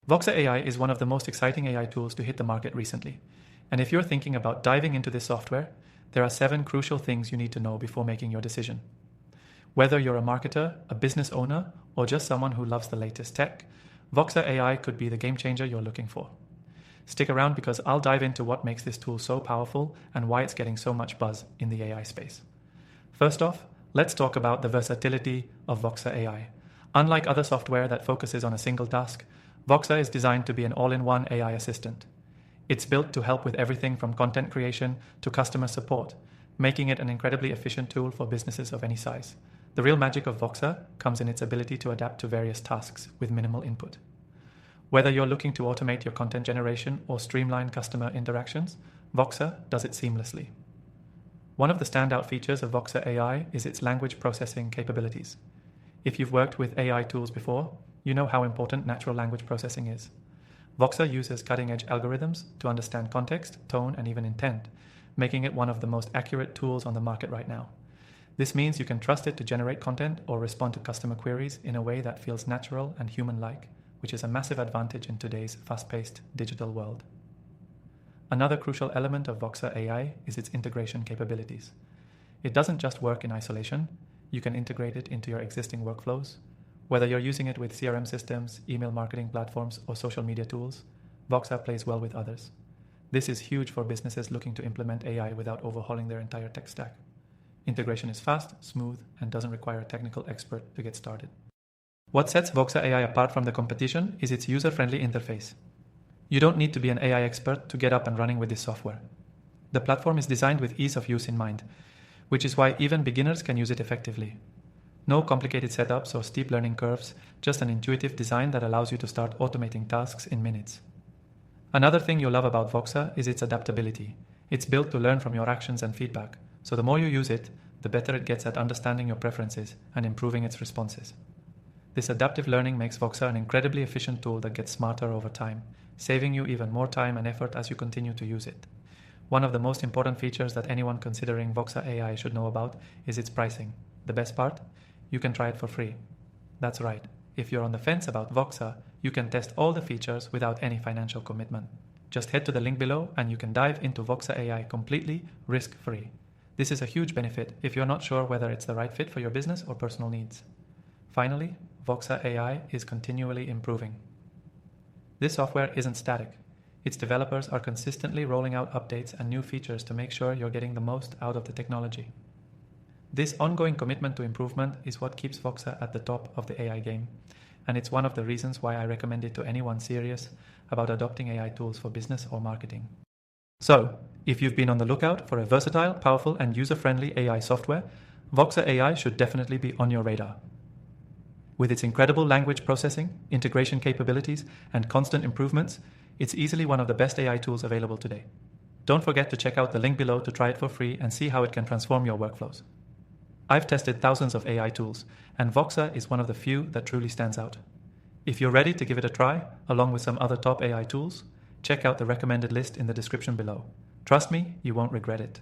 Voxa AI is one of the most exciting AI tools to hit the market recently. And if you're thinking about diving into this software, there are 7 crucial things you need to know before making your decision. Whether you're a marketer, a business owner, or just someone who loves the latest tech, Voxa AI could be the game changer you're looking for. Stick around because I'll dive into what makes this tool so powerful and why it's getting so much buzz in the AI space. First off, let's talk about the versatility of Voxa AI. Unlike other software that focuses on a single task, Voxa is designed to be an all-in-one AI assistant. It's built to help with everything from content creation to customer support, making it an incredibly efficient tool for businesses of any size. The real magic of Voxa comes in its ability to adapt to various tasks with minimal input. Whether you're looking to automate your content generation or streamline customer interactions, Voxa does it seamlessly. One of the standout features of Voxa AI is its language processing capabilities. If you've worked with AI tools before, you know how important natural language processing is. Voxa uses cutting-edge algorithms to understand context, tone, and even intent, making it one of the most accurate tools on the market right now. This means you can trust it to generate content or respond to customer queries in a way that feels natural and human-like, which is a massive advantage in today's fast-paced digital world. Another crucial element of Voxa AI is its integration capabilities. It doesn't just work in isolation. You can integrate it into your existing workflows. Whether you're using it with CRM systems, email marketing platforms, or social media tools, Voxa plays well with others. This is huge for businesses looking to implement AI without overhauling their entire tech stack. Integration is fast, smooth, and doesn't require a technical expert to get started. What sets Voxa AI apart from the competition is its user-friendly interface. You don't need to be an AI expert to get up and running with this software. The platform is designed with ease of use in mind, which is why even beginners can use it effectively. No complicated setups or steep learning curves, just an intuitive design that allows you to start automating tasks in minutes. Another thing you'll love about Voxa is its adaptability. It's built to learn from your actions and feedback, so the more you use it, the better it gets at understanding your preferences and improving its responses. This adaptive learning makes Voxa an incredibly efficient tool that gets smarter over time, saving you even more time and effort as you continue to use it. One of the most important features that anyone considering Voxa AI should know about is its pricing. The best part? You can try it for free. That's right. If you're on the fence about Voxa, you can test all the features without any financial commitment. Just head to the link below and you can dive into Voxa AI completely risk-free. This is a huge benefit if you're not sure whether it's the right fit for your business or personal needs. Finally, Voxa AI is continually improving. This software isn't static. Its developers are consistently rolling out updates and new features to make sure you're getting the most out of the technology. This ongoing commitment to improvement is what keeps Voxa at the top of the AI game, and it's one of the reasons why I recommend it to anyone serious about adopting AI tools for business or marketing. So, if you've been on the lookout for a versatile, powerful, and user-friendly AI software, Voxa AI should definitely be on your radar. With its incredible language processing, integration capabilities, and constant improvements, it's easily one of the best AI tools available today. Don't forget to check out the link below to try it for free and see how it can transform your workflows. I've tested thousands of AI tools, and Voxa is one of the few that truly stands out. If you're ready to give it a try, along with some other top AI tools, check out the recommended list in the description below. Trust me, you won't regret it.